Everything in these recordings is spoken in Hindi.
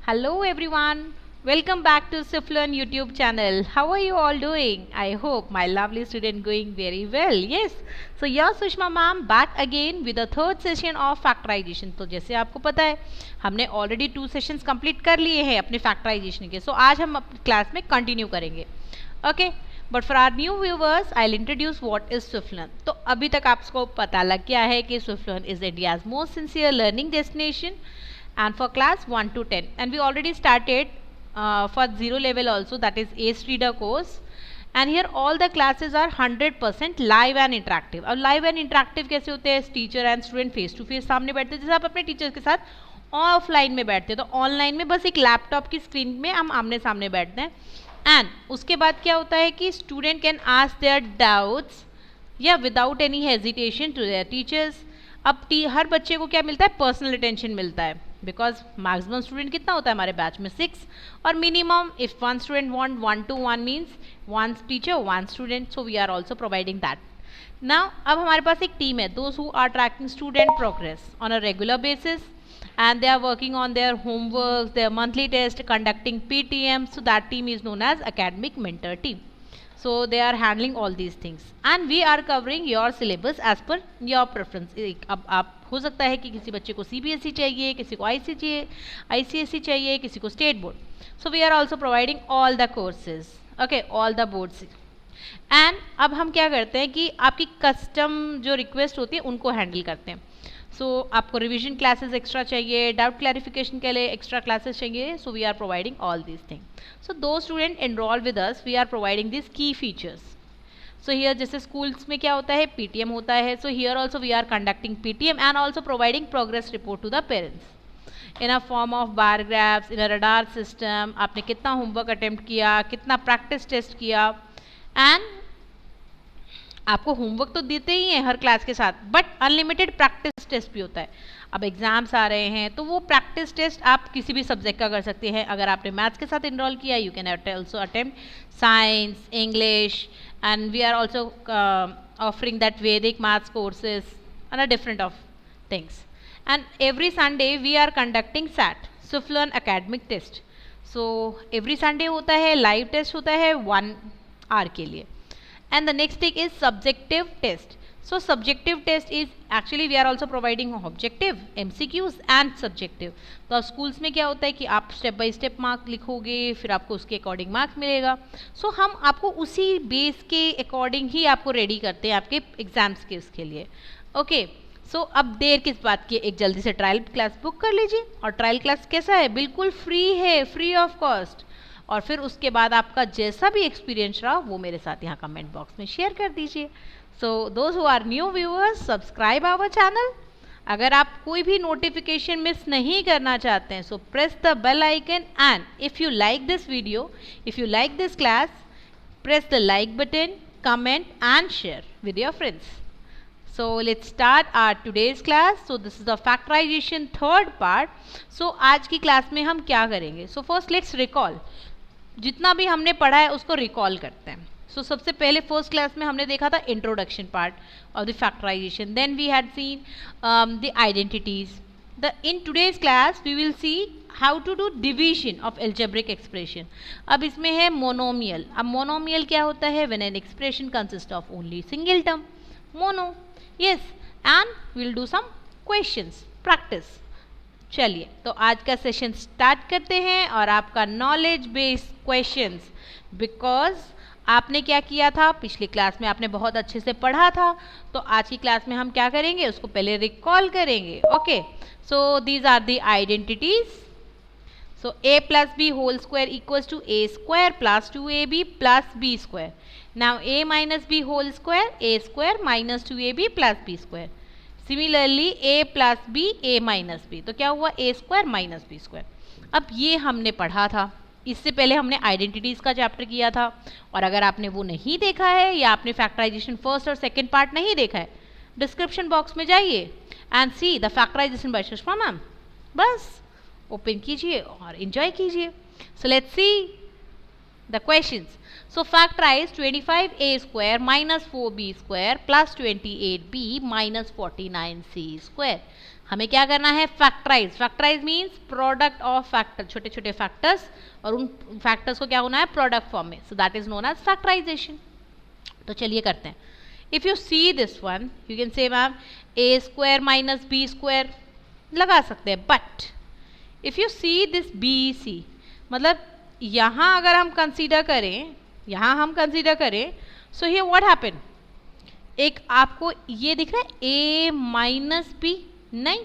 Hello everyone, welcome back to Siflearn YouTube channel. How are you all doing? I hope my lovely student going very well. Yes, so your Sushma ma'am back again with the third session of factorization. तो जैसे आपको पता है हमने already 2 sessions complete कर लिए हैं अपने factorization के. So आज हम क्लास में continue करेंगे. Okay. But for our new viewers I will introduce what is Swiftlearn. तो अभी तक आपको पता लग गया है कि Swiftlearn is India's most sincere learning destination and for class 1 to 10, and we already started for 0 level also, that is ACE reader course, and here all the classes are 100% live and interactive. अब live and interactive कैसे होते हैं? Teacher and student face to face सामने बैठते हैं, जैसे आप अपने टीचर के साथ ऑफलाइन में बैठते हैं, तो ऑनलाइन में बस एक लैपटॉप की स्क्रीन में हम आमने सामने बैठते हैं. एंड उसके बाद क्या होता है कि student can ask their doubts या without any hesitation to their teachers. अब हर बच्चे को क्या मिलता है? पर्सनल अटेंशन मिलता है, बिकॉज मैक्सिमम स्टूडेंट कितना होता है हमारे बैच में? 6, और minimum if one student want 1 to 1 means 1 teacher 1 student. So we are also providing that. Now अब हमारे पास एक टीम है, those who are tracking student progress on a regular basis, and they are working on their homeworks, their monthly test, conducting PTM. So that team is known as academic mentor team. So they are handling all these things, and we are covering your syllabus as per your preference. अब आप हो सकता है कि किसी बच्चे को CBSE चाहिए, किसी को ICSE चाहिए, किसी को state board. So we are also providing all the courses, okay, all the boards. And अब हम क्या करते हैं कि आपकी कस्टम जो रिक्वेस्ट होती है उनको हैंडल करते हैं. सो आपको रिवीजन क्लासेस एक्स्ट्रा चाहिए, डाउट क्लैरिफिकेशन के लिए एक्स्ट्रा क्लासेस चाहिए. So we are providing all these thing. So दो student enrol with us, we are providing this key features. So here जैसे स्कूल्स में क्या होता है? PTM होता है. So here also we are conducting PTM and also providing progress report to the parents in a form of bar graphs, in a radar system. आपने कितना होमवर्क अटेम्प्ट किया, कितना प्रैक्टिस टेस्ट किया, एंड आपको होमवर्क तो देते ही हैं हर क्लास के साथ, बट अनलिमिटेड प्रैक्टिस टेस्ट भी होता है. अब एग्जाम्स आ रहे हैं तो वो प्रैक्टिस टेस्ट आप किसी भी सब्जेक्ट का कर सकते हैं. अगर आपने मैथ्स के साथ इनरोल किया, you can also attempt science, English, and we are also offering that Vedic maths courses and a different of things. And every Sunday we are conducting SAT, Swiftlearn academic test. So every Sunday होता है, लाइव टेस्ट होता है 1 आवर के लिए. And the next thing is subjective test. So subjective test is actually we are also providing objective, MCQs and subjective. तो schools में क्या होता है कि आप step by step मार्क लिखोगे, फिर आपको उसके अकॉर्डिंग मार्क्स मिलेगा. So हम आपको उसी बेस के अकॉर्डिंग ही आपको रेडी करते हैं आपके एग्जाम्स के उसके लिए. ओके, सो अब देर किस बात की, एक जल्दी से ट्रायल क्लास बुक कर लीजिए. और ट्रायल क्लास कैसा है? बिल्कुल फ्री है, फ्री ऑफ कॉस्ट. और फिर उसके बाद आपका जैसा भी एक्सपीरियंस रहा वो मेरे साथ यहाँ कमेंट बॉक्स में शेयर कर दीजिए. So those who are new viewers, subscribe our channel. अगर आप कोई भी नोटिफिकेशन मिस नहीं करना चाहते हैं, so press the bell icon, and if you like this video, if you like this class, press the like button, comment and share with your friends. So let's start our today's class. So this is the factorization third part. So आज की क्लास में हम क्या करेंगे? So first let's recall. जितना भी हमने पढ़ा है उसको रिकॉल करते हैं. सो सबसे पहले फर्स्ट क्लास में हमने देखा था introduction part of the factorization. Then we had seen the identities. In today's class we will see how to do division of algebraic expression. अब इसमें है मोनोमियल. अब मोनोमियल क्या होता है? When an expression consist of only single term, mono. Yes, and will do some questions, practice. चलिए तो आज का सेशन स्टार्ट करते हैं, और आपका नॉलेज बेस्ड क्वेश्चंस, बिकॉज आपने क्या किया था पिछली क्लास में, आपने बहुत अच्छे से पढ़ा था. तो आज की क्लास में हम क्या करेंगे? उसको पहले रिकॉल करेंगे. Okay, so these are the identities. So a plus b whole square equals to a square plus 2ab plus b square. Now a minus b whole square, a square minus 2ab plus b square. Similarly a plus b, a minus b, तो क्या हुआ? a square minus b square. अब ये हमने पढ़ा था. इससे पहले हमने आइडेंटिटीज़ का चैप्टर किया था, और अगर आपने वो नहीं देखा है या आपने फैक्टराइजेशन फर्स्ट और सेकंड पार्ट नहीं देखा है, डिस्क्रिप्शन बॉक्स में जाइए and see the factorization by Sushma ma'am. बस ओपन कीजिए और एंजॉय कीजिए. So let's see the questions. So factorize 25a square minus 4b square plus 28b minus 49c square. हमें क्या करना है, factorize. Factorize means product of factor, छोटे छोटे फैक्टर्स, और उन फैक्टर्स को क्या होना है, प्रोडक्ट फॉर्म में. So that is known as factorization. तो चलिए करते हैं. If you see this one, you can say ma'am a square minus b square लगा सकते हैं. But if you see this b c, मतलब यहाँ अगर हम कंसीडर करें, यहाँ हम कंसीडर करें, सो हियर व्हाट हैपन, एक आपको ये दिख रहा है ए माइनस बी, नहीं,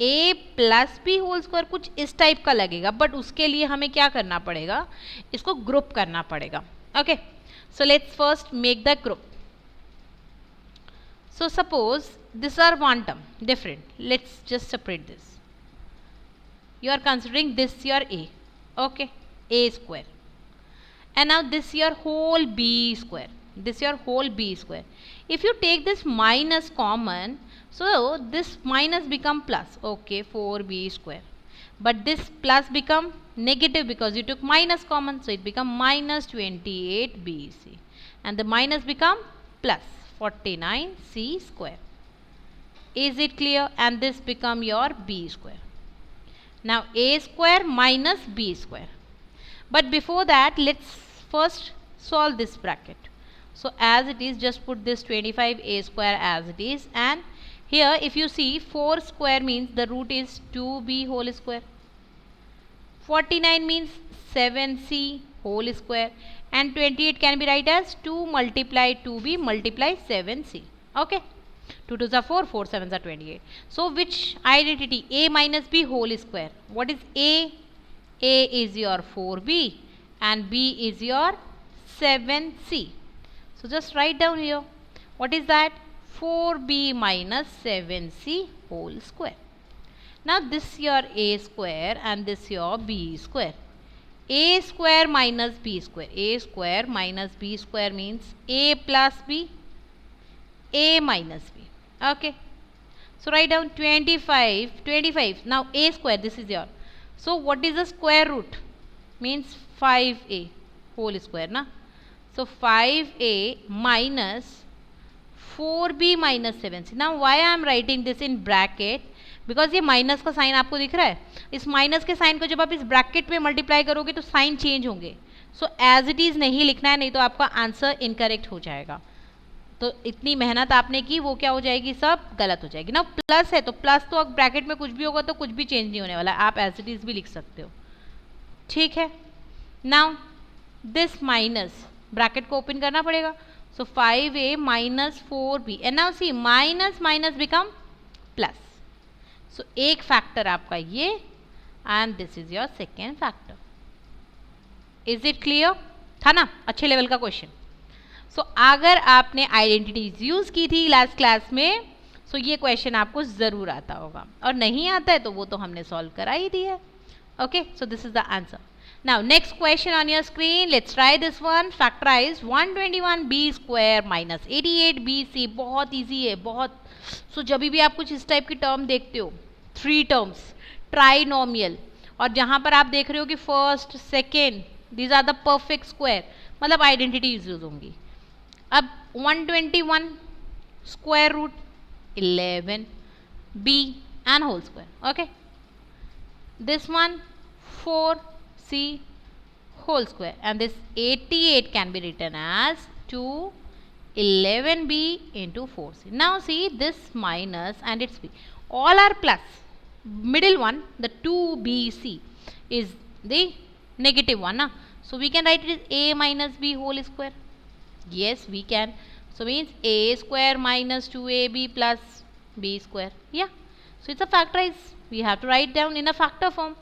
ए प्लस बी होल स्क्वायर कुछ इस टाइप का लगेगा. बट उसके लिए हमें क्या करना पड़ेगा, इसको ग्रुप करना पड़ेगा. Okay, so let's first make the group. So suppose this are one term different, let's just separate this. You are considering this your a, okay, a square, and now this your whole b square, this your whole b square. If you take this minus common, so this minus become plus, okay, 4b square, but this plus become negative because you took minus common, so it become minus 28bc, and the minus become plus 49c square. Is it clear? And this become your b square. Now a square minus b square. But before that, let's first solve this bracket. So as it is, just put this 25a square as it is, and here if you see 4 square means the root is 2b whole square. 49 means 7c whole square, and 28 can be write as 2 multiply 2b multiply 7c. Okay. 2 2s are 4, 4 7s are 28. So which identity, a minus b whole square? What is a? A is your 4b and b is your 7c. So just write down here. What is that? 4b minus 7c whole square. Now this your a square and this your b square. A square minus b square. A square minus b square means a plus b, a minus b. Okay, so write down 25. Now a square, this is your, so what is the square root, means 5a whole square na. So 5a minus 4b minus 7c. Now why I am writing this in bracket, because ये माइनस का साइन आपको दिख रहा है. इस माइनस के साइन को जब आप इस ब्रैकेट में मल्टीप्लाई करोगे तो साइन चेंज होंगे. सो एज इट इज नहीं लिखना है, नहीं तो आपका आंसर इनकरेक्ट हो जाएगा. तो इतनी मेहनत आपने की वो क्या हो जाएगी, सब गलत हो जाएगी ना. प्लस है तो प्लस, तो अब ब्रैकेट में कुछ भी होगा तो कुछ भी चेंज नहीं होने वाला, आप एज इट इज भी लिख सकते हो. ठीक है. नाउ दिस माइनस, ब्रैकेट को ओपन करना पड़ेगा. So 5a minus 4b, and now C minus minus become plus. So एक फैक्टर आपका ये, and this is your second factor. Is it clear? था ना, अच्छे लेवल का क्वेश्चन. सो अगर आपने आइडेंटिटीज यूज की थी लास्ट क्लास में, सो ये क्वेश्चन आपको जरूर आता होगा, और नहीं आता है तो वो तो हमने सॉल्व करा ही दिया. Okay, so this is the answer. Now next question on your screen, let's try this one. Factorize 121b square minus 88bc. बहुत ईजी है, बहुत. सो जब भी आप कुछ इस टाइप की टर्म देखते हो, 3 टर्म्स, ट्राइनोमियल, और जहां पर आप देख रहे हो कि first second, these are the perfect square, मतलब आइडेंटिटीज यूज होंगी. अब 121 square root 11b and whole square. Okay, this one 4c whole square, and this 88 can be written as 211b into 4c. Now see this minus and its b, all are plus. Middle one, the 2bc, is the negative one na? So we can write it as a minus b whole square. Yes, we can. So means a square minus 2ab plus b square. Yeah, so it's a factorize. We have to write down in a factor form.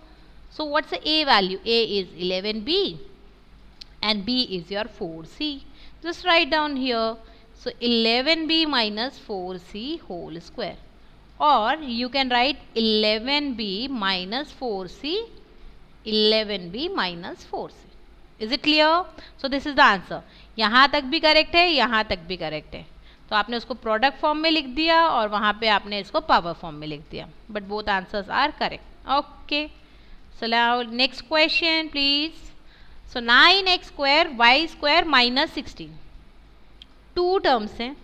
So what's the a value? A is 11b and b is your 4c. Just write down here. So 11b minus 4c whole square, or you can write 11b minus 4c, 11b minus 4c. Is it clear? So this is the answer. यहाँ तक भी करेक्ट है, यहाँ तक भी करेक्ट है. तो आपने उसको प्रोडक्ट फॉर्म में लिख दिया और वहाँ पे आपने इसको पावर फॉर्म में लिख दिया, but both answers are correct. Okay, so now next question please. So 9x square y square minus 16. 2 terms हैं,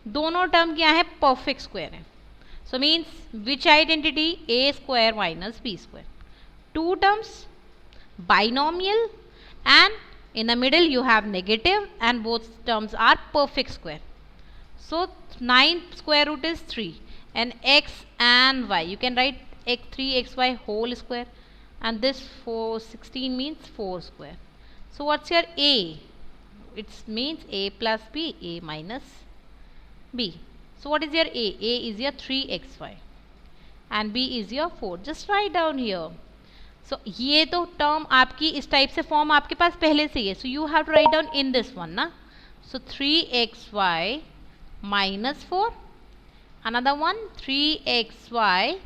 दोनों टर्म क्या है, परफेक्ट स्क्वायर है. So means which identity? A square minus b square. Two terms, binomial, and in the middle you have negative, and both terms are perfect square. So 9 square root is 3, and x and y. You can write 3xy whole square, and this 16 means 4 square. So what's your a? It means a plus b, a minus b. So what is your a? A is your 3xy and b is your 4. Just write down here. So ये तो टर्म आपकी इस टाइप से फॉर्म आपके पास पहले से ही है. So you have to write down in this one ना. So 3xy minus 4. Another one 3xy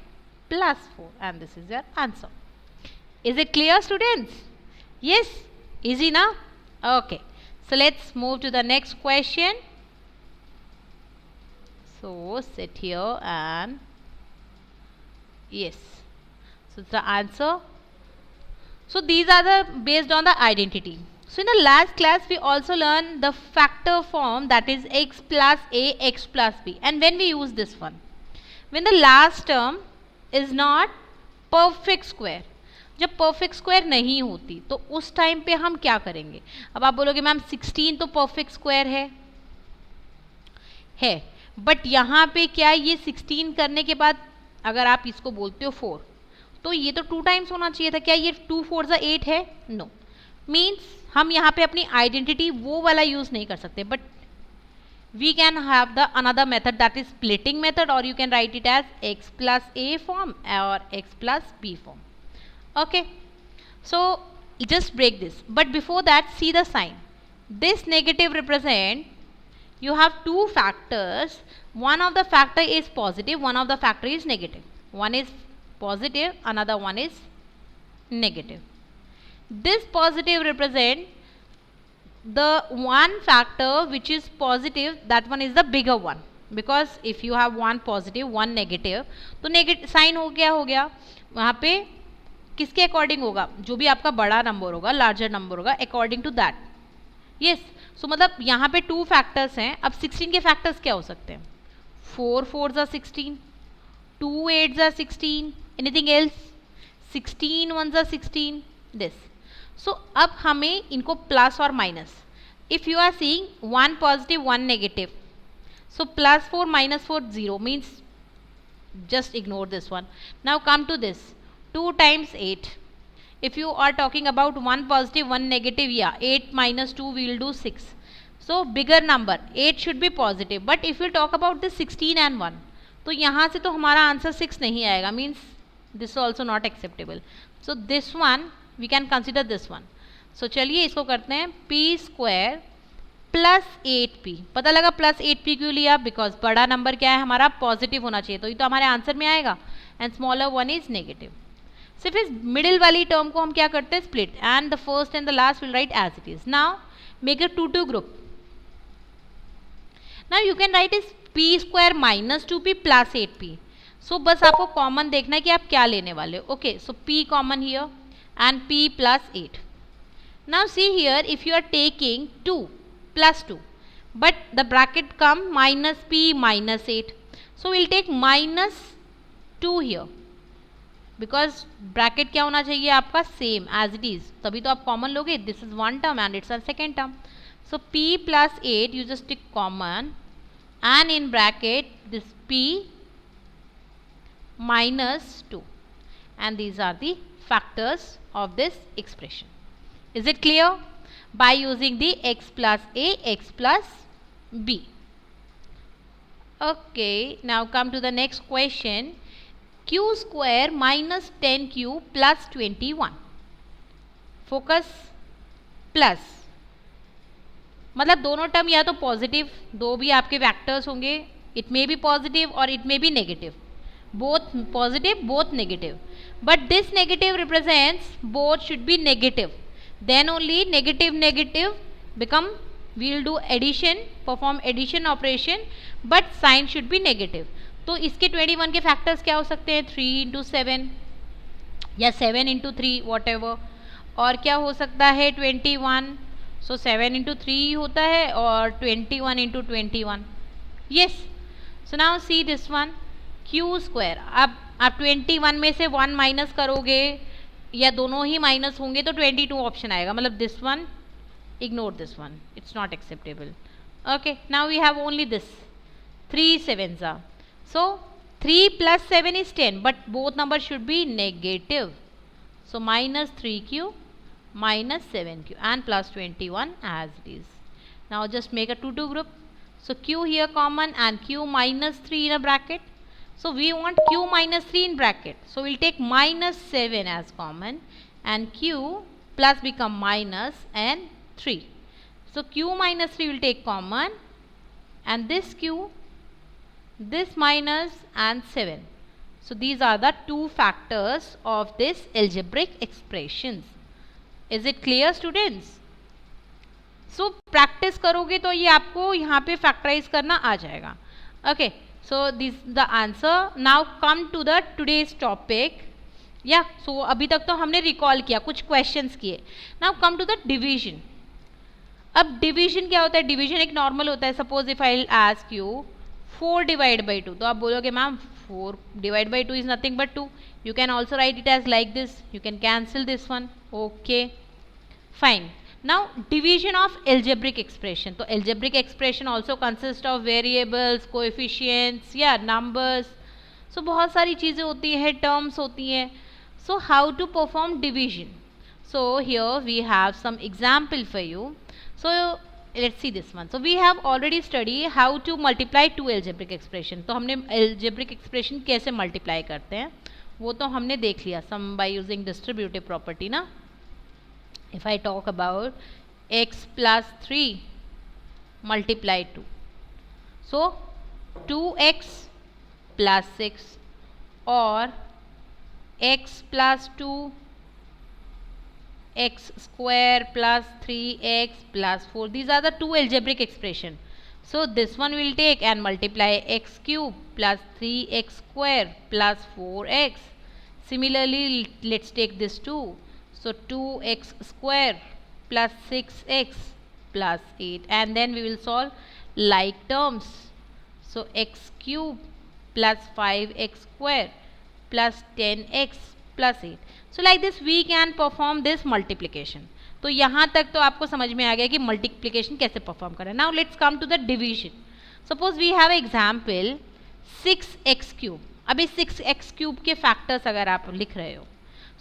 plus 4, and this is your answer. Is it clear, students? Yes? Easy now? Okay. So let's move to the next question. So sit here and yes. So the answer. So these are the based on the identity. So in the last class we also learned the factor form, that is x plus a, x plus b. And when we use this one, when the last term is not perfect square, जब perfect square नहीं होती तो उस टाइम पे हम क्या करेंगे? अब आप बोलोगे मैम 16 तो perfect square है, बट यहाँ पे क्या ये 16 करने के बाद अगर आप इसको बोलते हो 4, तो ये तो 2 टाइम्स होना चाहिए था. क्या ये 2 4 8 है? नो. मीन्स हम यहाँ पे अपनी आइडेंटिटी वो वाला यूज नहीं कर सकते, but we can have the another method, that is splitting method, और you can write it as x plus a form और x plus b form. Okay, so just break this, but before that see the sign. This negative represent, you have two factors, one of the factor is positive, one of the factor is negative. One is positive, another one is negative. This positive represent the one factor which is positive, that one is the bigger one, because if you have one positive one negative, तो negative sign हो गया वहाँ पे किसके अकॉर्डिंग होगा? जो भी आपका बड़ा नंबर होगा, लार्जर नंबर होगा, अकॉर्डिंग टू दैट. यस. सो मतलब यहाँ पे 2 फैक्टर्स हैं. अब 16 के फैक्टर्स क्या हो सकते हैं? 4 4s are 16, 2 8s are 16, anything else? 16 1s are 16, this. So अब हमें इनको प्लस और minus, if you are seeing 1 positive 1 negative, so plus 4 minus 4 0 means just ignore this one. Now come to this 2 times 8. If you are talking about 1 positive 1 negative, yeah, 8 minus 2 we will do 6. So bigger number 8 should be positive, but if you talk about this 16 and 1, तो यहाँ से तो हमारा आंसर 6 नहीं आएगा, means this is also not acceptable. So this one we can consider this one. So चलिए इसको करते हैं p square प्लस 8p. पता लगा प्लस 8p क्यों लिया? बिकॉज बड़ा नंबर क्या है हमारा? पॉजिटिव होना चाहिए, तो ये तो हमारे आंसर में आएगा, and smaller one is negative. सिर्फ इस मिडिल वाली टर्म को हम क्या करते हैं? Split, and the first and the last will write as it is. Now make a 2 group. Now you can write is p square minus 2p plus 8p. So बस आपको कॉमन देखना है कि आप क्या लेने वाले हो. Okay, so p common here and p plus 8. Now see here, if you are taking 2 plus 2, but the bracket come minus p minus 8, so we'll take minus 2 here, because bracket क्या होना चाहिए आपका? same as it is, तभी तो आप common लोगे. this is one term and it's a second term, so p plus 8 you just take common, and in bracket this p minus 2, and these are the factors of this expression. Is it clear? By using the x plus a, x plus b. Okay, now come to the next question. Q square minus 10q plus 21. Focus. plus, मतलब दोनों टर्म या तो पॉजिटिव, दो भी आपके वेक्टर्स होंगे, इट मे बी पॉजिटिव और it may be negative, both positive both negative, but this negative represents both should be negative, then only negative negative become, we will do addition, perform addition operation, but sign should be negative. तो इसके 21 के फैक्टर्स क्या हो सकते हैं? 3 into 7 या 7 into 3 whatever, और क्या हो सकता है? 21, so 7 into 3 होता है और 21 into 21. yes, so now see this one, Q square. अब आप 21 में से 1 माइनस करोगे या दोनों ही माइनस होंगे तो 22 ऑप्शन आएगा, मतलब this one, ignore this one, it's not acceptable. Okay, now we have only this 3 sevens are, so 3 plus 7 is 10, but both numbers should be negative, so minus 3q minus 7q and plus 21 as it is. Now just make a 2 group, so q here common and q minus 3 in a bracket, so we want q minus 3 in bracket, so we'll take minus 7 as common and q plus become minus and 3. So q minus 3 will take common and this q, this minus and 7. So these are the two factors of this algebraic expressions. Is it clear students? So practice करोगे तो ये आपको यहाँ पे factorize करना आ जाएगा. Okay, so this the answer. Now come to the today's topic. Yeah, so अभी तक तो हमने recall किया, कुछ questions किए. Now come to the division. अब डिवीजन क्या होता है? डिवीजन एक नॉर्मल होता है. Suppose if I ask you 4 divide by 2, तो आप बोलोगे ma'am 4 divide by 2 is nothing but 2. You can also write it as like this, you can cancel this one. Okay fine. Now division of algebraic expression. तो algebraic expression also consist of variables, coefficients या नंबर्स. सो बहुत सारी चीज़ें होती हैं, टर्म्स होती हैं. So how to perform division? So here we have some example for you. So let's see this one. So we have already studied how to multiply two algebraic expression. तो हमने algebraic expression कैसे multiply करते हैं वो तो हमने देख लिया. Some by using distributive property ना. If I talk about x plus 3 multiply 2, so 2x plus 6 or x plus 2 x square plus 3x plus 4. These are the two algebraic expression. So this one will take and multiply x cube plus 3x square plus 4x. Similarly, let's take this 2. So 2x square plus 6x plus 8, and then we will solve like terms. So x cube plus 5x square plus 10x plus 8. So like this we can perform this multiplication. तो यहाँ तक तो आपको समझ में आ गया कि मल्टीप्लिकेशन कैसे परफॉर्म करें. Now let's come to the division. Suppose we have example 6x cube. अभी 6x क्यूब के फैक्टर्स अगर आप लिख रहे हो,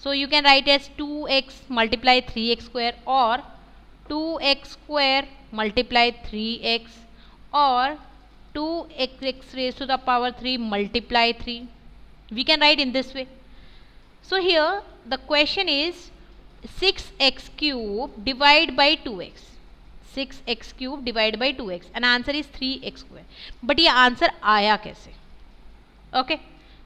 so you can write as 2x multiply 3x square और 2x स्क्वायर मल्टीप्लाई 3x और 2x raised to the power 3 multiply 3. We can write in this way. So here the question is 6x cube divide by 2x. 6x cube divide by 2x and answer is 3x square. But ये आंसर आया कैसे? Okay,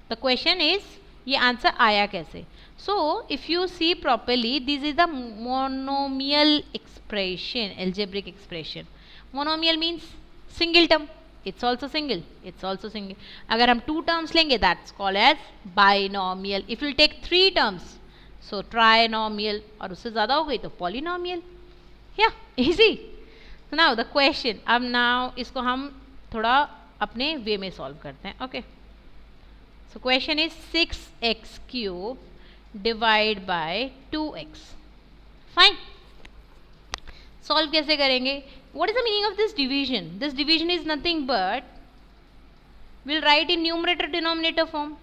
the question is ये आंसर आया कैसे? So if you see properly, this is the monomial expression, algebraic expression. Monomial means single term. It's also single. It's also single. अगर हम 2 terms लेंगे, that's called as binomial. If you take 3 terms, so trinomial. और उससे ज़्यादा हो गई तो polynomial. Yeah, easy. So now the question. अब now इसको हम थोड़ा अपने way में solve करते हैं. Okay. So question is 6x cube divide by 2x. Fine. Solve कैसे करेंगे? What is the meaning of this division? This division is nothing but we'll write in numerator denominator form.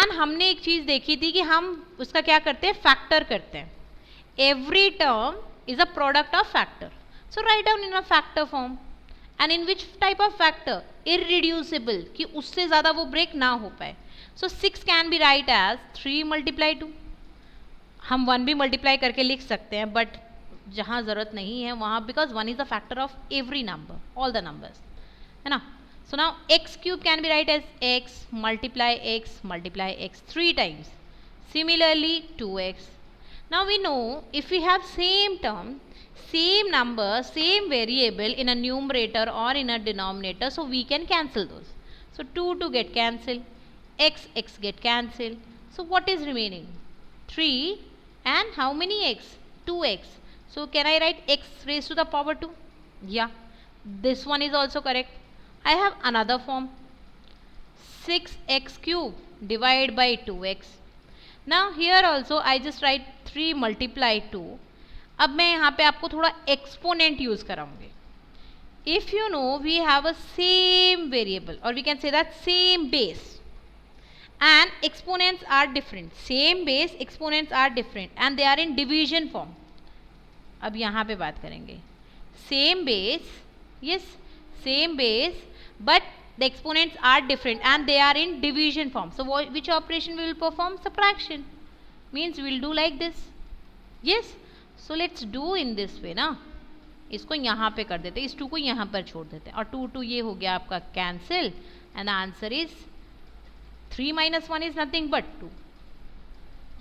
And हमने एक चीज देखी थी कि हम उसका क्या करते हैं, फैक्टर करते हैं. Every term is a product of factor. So write down in a factor form. And in which type of factor? Irreducible, कि उससे ज़्यादा वो break ना हो पाए. So 6 can be write as 3 multiply 2. हम 1 भी multiply करके लिख सकते हैं, but जहाँ ज़रूरत नहीं है वहाँ, because 1 is a factor of every number, all the numbers, है ना. So now x cube can be write as x multiply x 3 times. Similarly 2x. Now we know if we have same term, same number, same variable in a numerator or in a denominator, so we can cancel those. So 2 get cancelled, x get cancelled. So what is remaining? 3 and how many x? 2x. So can I write x raised to the power 2? Yeah, this one is also correct. I have another form. 6x cube divide by 2x. Now here also I just write 3 multiply 2. अब मैं यहाँ पे आपको थोड़ा एक्सपोनेंट यूज कराऊंगी. If you know we have a same variable or we can say that same base and exponents are different. Same base exponents are different and they are in division form. अब यहाँ पे बात करेंगे. Same base, yes, same base, but the exponents are different and they are in division form. So which operation we will perform? Subtraction. Means we will do like this. Yes. So let's do in this way ना. इसको यहाँ पे कर देते, इस 2 को यहाँ पर छोड़ देते और 2 ये हो गया आपका cancel and answer is 3 - 1 is nothing but 2.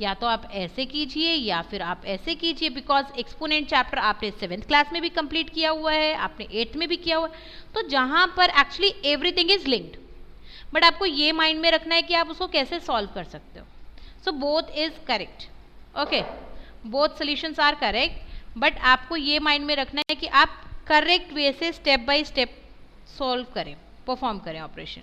या तो आप ऐसे कीजिए या फिर आप ऐसे कीजिए, बिकॉज एक्सपोनेंट चैप्टर आपने 7th क्लास में भी कंप्लीट किया हुआ है, आपने 8th में भी किया हुआ है, तो जहाँ पर actually everything is linked. But आपको ये माइंड में रखना है कि आप उसको कैसे सॉल्व कर सकते हो. So both is correct. Okay, both solutions are correct, but आपको ये माइंड में रखना है कि आप करेक्ट वे से स्टेप बाय स्टेप सॉल्व करें, परफॉर्म करें operation.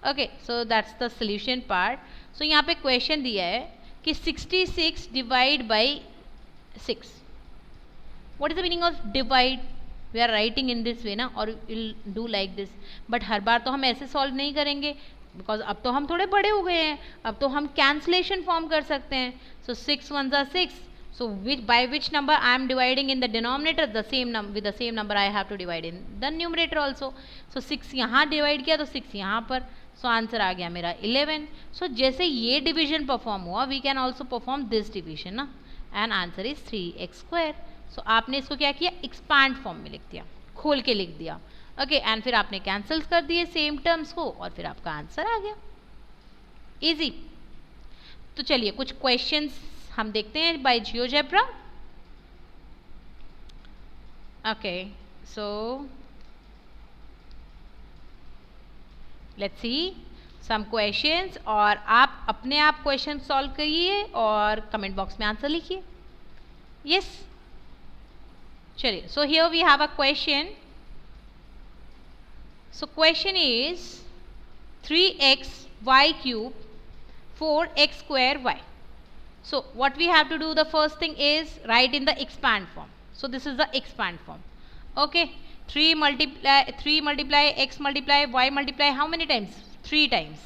Okay, so that's the solution part. So यहाँ पे क्वेश्चन दिया है कि 66 divide by 6. What is the meaning of divide? We are writing in this way ना, और will do like this. But हर बार तो हम ऐसे सॉल्व नहीं करेंगे, बिकॉज अब तो हम थोड़े बड़े हो गए हैं, अब तो हम कैंसलेशन फॉर्म कर सकते हैं. सो 6 1 ज़ा 6. So by which number I am dividing in the denominator? The same number, with the same number I have to divide in the numerator also. So 6 यहाँ डिवाइड किया तो 6 यहाँ पर. सो आंसर आ गया मेरा 11. सो जैसे ये डिवीजन परफॉर्म हुआ, we can also perform this division ना, and answer is 3x square. So आपने इसको क्या किया? एक्सपांड फॉर्म में लिख दिया, खोल के लिख दिया. ओके, एंड फिर आपने कैंसिल कर दिए सेम टर्म्स को और फिर आपका आंसर आ गया. इजी. तो चलिए कुछ क्वेश्चंस हम देखते हैं by GeoGebra. Okay, so let's see some questions, और आप अपने आप क्वेश्चन सॉल्व करिए और कमेंट बॉक्स में आंसर लिखिए. यस, चलिए. So here we have a question. So question is 3x y cube 4x square y. So what we have to do, the first thing is write in the expand form. So this is the expand form. Okay, 3 multiply x multiply y multiply how many times? 3 times.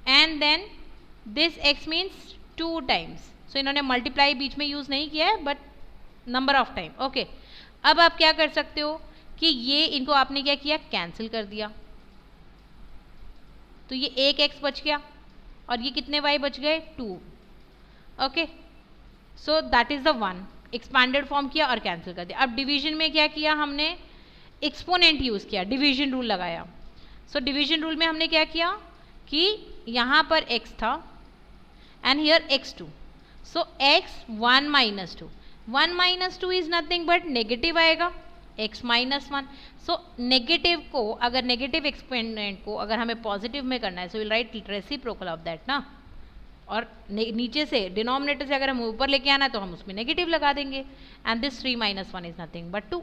And then this x means 2 times. So इन्होंने multiply बीच में use नहीं किया है, but number of time. Okay, अब आप क्या कर सकते हो कि ये इनको आपने क्या किया? कैंसिल कर दिया. तो ये एक x बच गया और ये कितने y बच गए? 2. Okay, so that is the 1. Expanded form किया और कैंसिल कर दिया. अब डिवीजन में क्या किया हमने? एक्सपोनेंट यूज किया, डिवीजन रूल लगाया. सो डिवीजन रूल में हमने क्या किया कि यहाँ पर x था and here x2. So x 1 - 2. 1 - 2 is nothing but negative आएगा, x - 1. सो नेगेटिव को, अगर नेगेटिव एक्सपोनेंट को अगर हमें पॉजिटिव में करना है, so will write reciprocal of that ना, और नीचे से डिनोमिनेटर से अगर हम ऊपर लेके आना है तो हम उसमें नेगेटिव लगा देंगे. And this 3 - 1 is nothing but 2.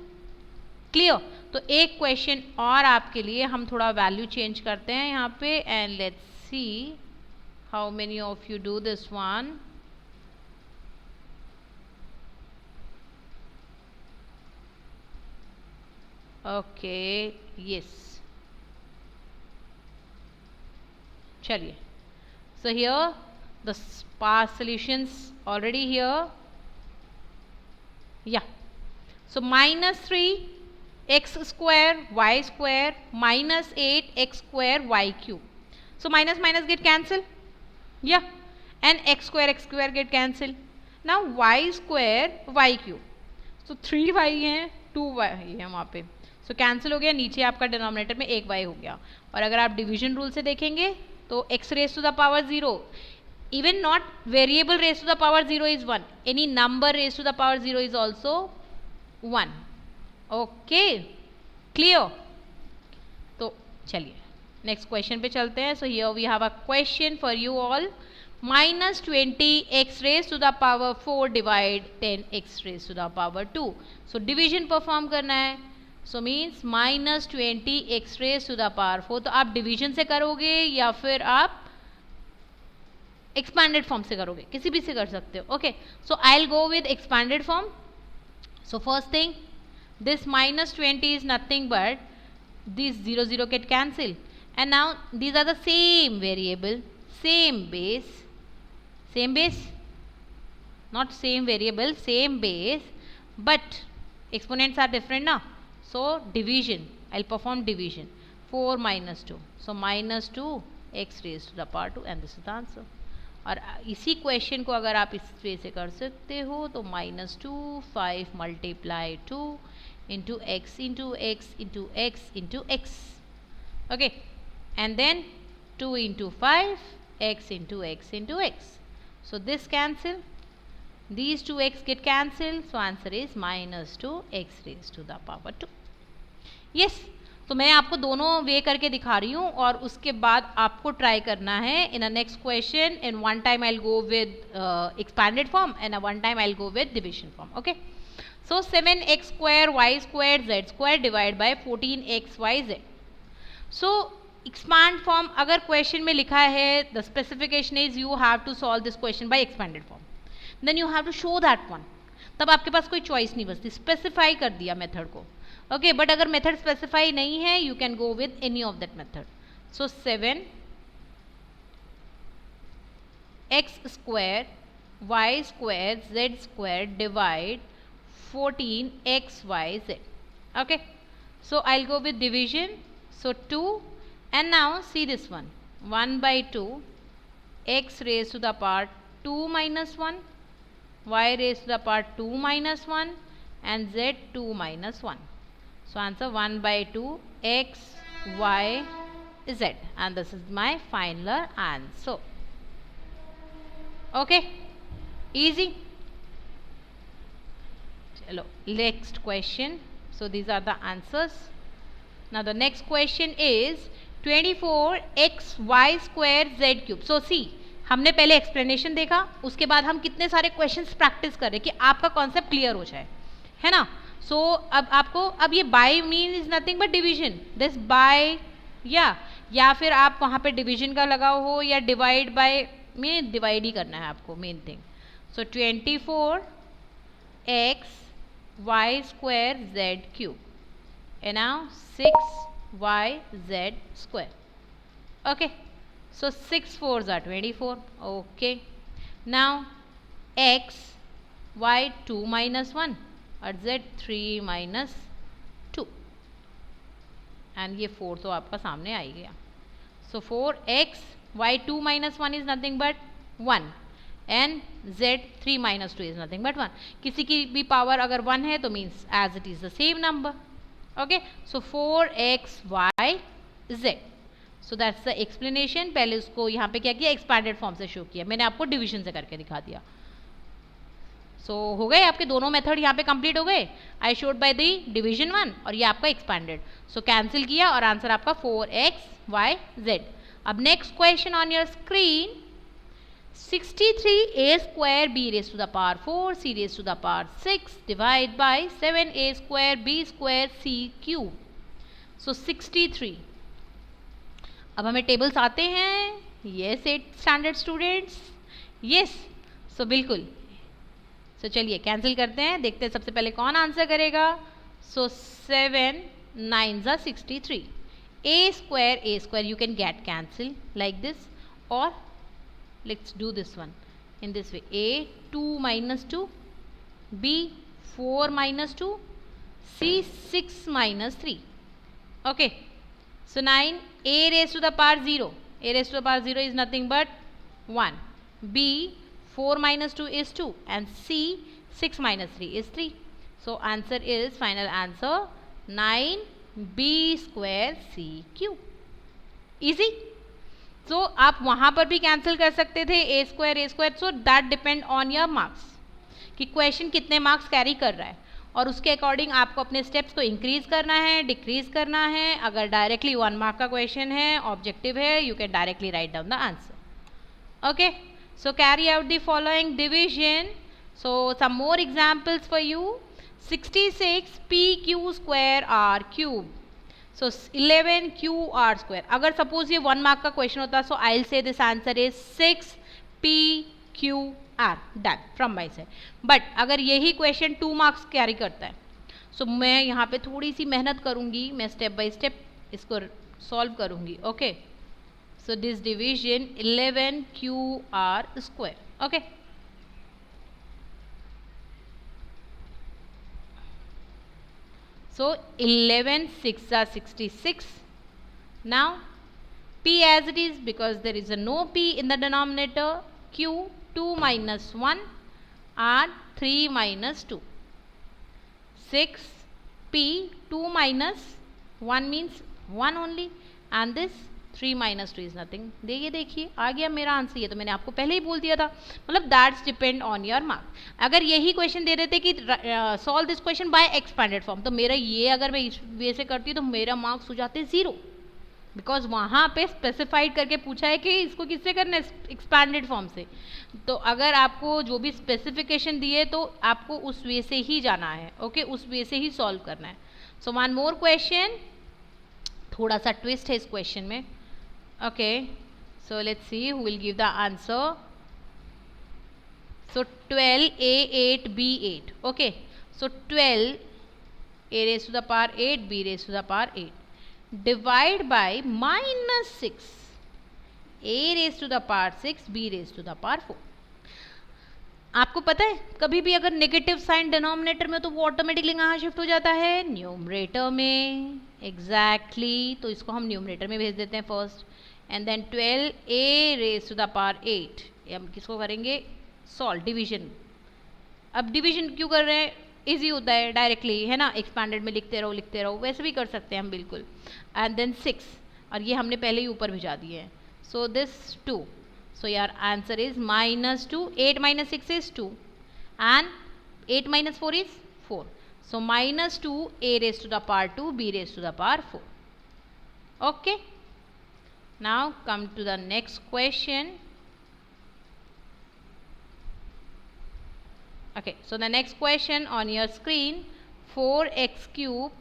Clear? तो एक क्वेश्चन और आपके लिए, हम थोड़ा वैल्यू चेंज करते हैं यहाँ पे, and let's see how many of you do this one. Okay, yes, चलिए. So here the past solutions already here. Yeah, so -3 x square y square minus 8 x square y cube. So minus minus get cancel. Yeah, and x square get cancel. Now y square y cube. So 3y है, 2y है वहाँ पे. So cancel हो गया, नीचे आपका डिनोमिनेटर में एक y हो गया. और अगर आप डिवीजन रूल से देखेंगे तो x raised to the power 0. Even not variable raised to the power 0 is 1. Any number raised to the power 0 is also 1. Okay, clear? तो चलिए नेक्स्ट क्वेश्चन पे चलते हैं. So here we have a question for you all. -20 x raised to the power 4 divide 10 x raised to the power 2. So division perform करना है. So means minus 20 x raise to the power 4. तो आप डिवीजन से करोगे या फिर आप एक्सपैंडेड फॉर्म से करोगे, किसी भी से कर सकते हो. Okay, so I will go with expanded form. So first thing, this minus 20 is nothing but these 0 0 get cancelled, and now these are the same variable, same base, not same variable, same base, but exponents are different now. So division, I'll perform division. 4 minus 2, so minus 2 x raised to the power 2, and this is the answer. और इसी क्वेश्चन को अगर आप इस वे से कर सकते हो तो minus 2 5 multiply 2 into x into x into x into x. Okay, and then 2 into 5 x into x into x. So this cancel, these two x get cancelled, so answer is minus 2 x raised to the power 2. Yes, तो मैं आपको दोनों वे करके दिखा रही हूँ और उसके बाद आपको ट्राई करना है. In a next question in one time I will go with expanded form and one time I will go with division form. Okay, so 7x square y square z square divided by 14xyz. So expand form अगर क्वेश्चन में लिखा है the specification is you have to solve this question by expanded form, then you have to show that one. तब आपके पास कोई चॉइस नहीं बचती, स्पेसिफाई कर दिया मेथड को. ओके, बट अगर मेथड स्पेसिफाई नहीं है you can go with any of that method. So 7x square y square z square divide 14xyz. Okay, so I'll go with division. So 2, and now see this one, 1 by 2 x raised to the power 2 minus 1, y raised to the power 2 minus 1, and z 2 minus 1. So answer 1 by 2 x y z, and this is my final answer. Okay, easy. Next question. So these are the answers. Now the next question is 24x y square z cube. So see, हमने पहले एक्सप्लेनेशन देखा, उसके बाद हम कितने सारे क्वेश्चंस प्रैक्टिस कर रहे हैं कि आपका कॉन्सेप्ट क्लियर हो जाए, है ना. सो अब आपको, अब ये by mean is nothing but division. This by या फिर आप वहाँ पे डिवीजन का लगाओ हो या डिवाइड बाय, मीन डिवाइड ही करना है आपको, main thing. So 24x y square z cube, and now 6yz square. Okay, so 6 4s are 24. Okay, now x y 2 minus 1 और z 3 minus 2, and ये 4 तो आपका सामने आ ही गया. So 4x y 2 minus 1 is nothing but 1, and z 3 minus 2 is nothing but 1. किसी की भी पावर अगर 1 है तो means as it is the same number. Okay, so 4xy z. So that's the explanation. पहले उसको यहाँ पे क्या किया, एक्सपैंडेड फॉर्म से शो किया. मैंने आपको डिवीजन से करके दिखा दिया. सो हो गए आपके दोनों मेथड यहाँ पे कंप्लीट हो गए. I showed by the division 1 और ये आपका एक्सपैंडेड. सो कैंसिल किया और आंसर आपका 4xyz. अब next question on your screen, 63a square b raised to the power 4 c raised to the power 6 divided by 7a square b square c cube. So 63. अब हमें टेबल्स आते हैं. Yes, 8 standard students. यस, सो बिल्कुल. सो चलिए कैंसिल करते हैं, देखते हैं सबसे पहले कौन आंसर करेगा. सो 7 9s are 63. a square you can get cancel like this, or let's do this one in this way. A 2 minus 2, B 4 minus 2, C 6 minus 3. Okay, so 9, A raised to the power 0. A raised to the power 0 is nothing but 1. B 4 minus 2 is 2, and C 6 minus 3 is 3. So answer is, final answer, 9b square c cube. Easy. So आप वहाँ पर भी कैंसिल कर सकते थे a square. So that depend on your marks कि क्वेश्चन कितने मार्क्स कैरी कर रहा है, और उसके अकॉर्डिंग आपको अपने स्टेप्स को इंक्रीज करना है, डिक्रीज करना है. अगर डायरेक्टली 1 मार्क का क्वेश्चन है, ऑब्जेक्टिव है, you can directly write down the answer. Okay, so carry out the following division. So some more examples for you. 66 PQ square R cube. So 11 QR square. अगर सपोज ये 1 मार्क का क्वेश्चन होता so I will say this answer is 6 PQR. Done from my side. But अगर यही क्वेश्चन 2 मार्क्स कैरी करता है सो मैं यहाँ पे थोड़ी सी मेहनत करूँगी, मैं स्टेप बाय स्टेप इसको सॉल्व करूँगी. Okay, so this division 11 QR square. Okay, so 11 6 are 66. Now P as it is because there is a no P in the denominator. Q 2 minus 1 R 3 minus 2. 6 P 2 minus 1 means 1 only and this 3 minus 2 is nothing. देखिए आ गया मेरा आंसर. ये तो मैंने आपको पहले ही बोल दिया था. मतलब that's depend on your mark. अगर यही क्वेश्चन दे देते कि solve this question by expanded form तो मेरा ये अगर मैं इस वे से करती तो मेरा मार्क्स हो जाते 0 बिकॉज वहाँ पे स्पेसिफाइड करके पूछा है कि इसको किससे करना है, एक्सपैंडेड फॉर्म से. तो अगर आपको जो भी स्पेसिफिकेशन दिए तो आपको उस वे से ही जाना है. ओके, उस वे से ही सॉल्व करना है. सो वन मोर क्वेश्चन, थोड़ा सा ट्विस्ट है इस क्वेश्चन में. Okay, so let's see who will give the answer. So 12A8 B8. Okay, so 12 A raised to the power 8 B raised to the power 8 divide by minus 6 A raised to the power 6 B raised to the power 4. आपको पता है कभी भी अगर नेगेटिव साइन डिनोमिनेटर में तो वो ऑटोमेटिकली कहाँ शिफ्ट हो जाता है, न्यूमरेटर में. एग्जैक्टली तो इसको हम न्यूमरेटर में भेज देते हैं first. And then 12A raise to the power 8. हम किसको करेंगे, सॉल्व डिवीजन. अब डिवीजन क्यों कर रहे हैं, इजी होता है डायरेक्टली, है ना. एक्सपैंडेड में लिखते रहो वैसे भी कर सकते हैं हम बिल्कुल. एंड देन 6 और ये हमने पहले ही ऊपर भिजा दिए हैं. So this 2. So your answer is minus 2. 8 minus 6 is 2 and 8 minus 4 is 4. So minus 2 A raised to the power 2 B raised to the power 4. Okay. Now come to the next question. Okay. So the next question on your screen, 4x cube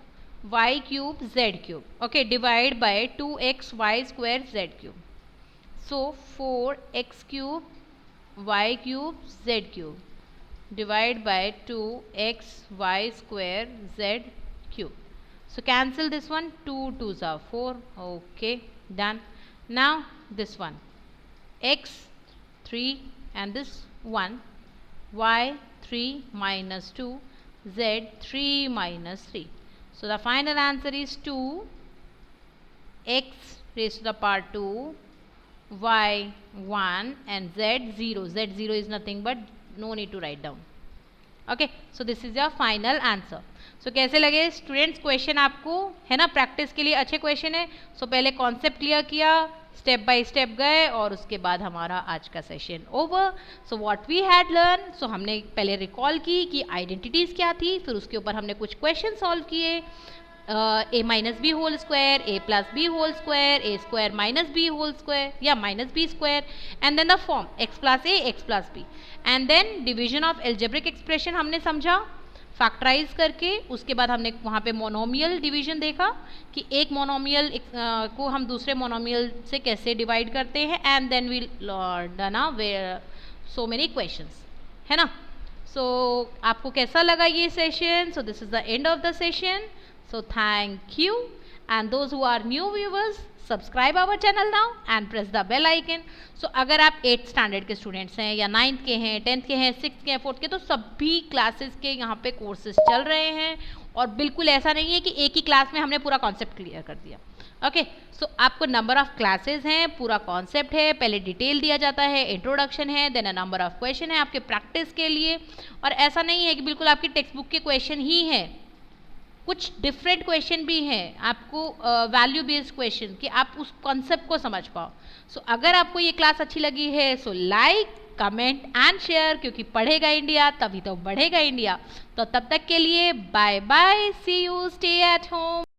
y cube z cube. Okay. Divide by 2x y square z cube. So 4x cube y cube z cube divide by 2x y square z cube. So cancel this one, 2 2s are 4. Okay, done. Now this one, x 3 and this 1, y 3 minus 2, z 3 minus 3. So the final answer is 2 x raised to the power 2 y 1 and z 0. Z 0 is nothing but no need to write down. Okay, so this is your final answer. So कैसे लगे स्टूडेंट्स क्वेश्चन आपको, है ना. प्रैक्टिस के लिए अच्छे क्वेश्चन है. सो पहले कॉन्सेप्ट क्लियर किया, स्टेप बाय स्टेप गए और उसके बाद हमारा आज का session over. So what we had learn, so हमने पहले रिकॉल की कि आइडेंटिटीज़ क्या थी, फिर उसके ऊपर हमने कुछ क्वेश्चन सॉल्व किए. a minus b whole square, a plus b whole square, a square minus b whole square या minus b square, and then the form x plus a x plus b, and then division of algebraic expression हमने समझा फैक्टराइज करके. उसके बाद हमने वहाँ पे मोनोमियल डिवीजन देखा कि एक मोनोमियल को हम दूसरे मोनोमियल से कैसे डिवाइड करते हैं. And then we done so many questions, है ना. सो आपको कैसा लगा ये session. So this is the end of the session. So thank you, and those who are new viewers, subscribe our channel now and press the bell icon. So अगर आप 8th स्टैंडर्ड के स्टूडेंट्स हैं या 9th के हैं, 10th के हैं, 6th के हैं, 4th के, तो सभी क्लासेस के यहाँ पे कोर्सेज चल रहे हैं. और बिल्कुल ऐसा नहीं है कि एक ही क्लास में हमने पूरा कॉन्सेप्ट क्लियर कर दिया. ओके, सो आपको नंबर ऑफ क्लासेस हैं, पूरा कॉन्सेप्ट है, पहले डिटेल दिया जाता है, इंट्रोडक्शन है, then a number of question है आपके प्रैक्टिस के लिए. और ऐसा नहीं है कि बिल्कुल आपकी टेक्स्ट बुक के क्वेश्चन ही है, कुछ डिफरेंट क्वेश्चन भी हैं आपको, वैल्यू बेस्ड क्वेश्चन, कि आप उस कॉन्सेप्ट को समझ पाओ. सो अगर आपको ये क्लास अच्छी लगी है so like, comment and share, क्योंकि पढ़ेगा इंडिया तभी तो बढ़ेगा इंडिया. तो तब तक के लिए bye bye, see you, stay at home.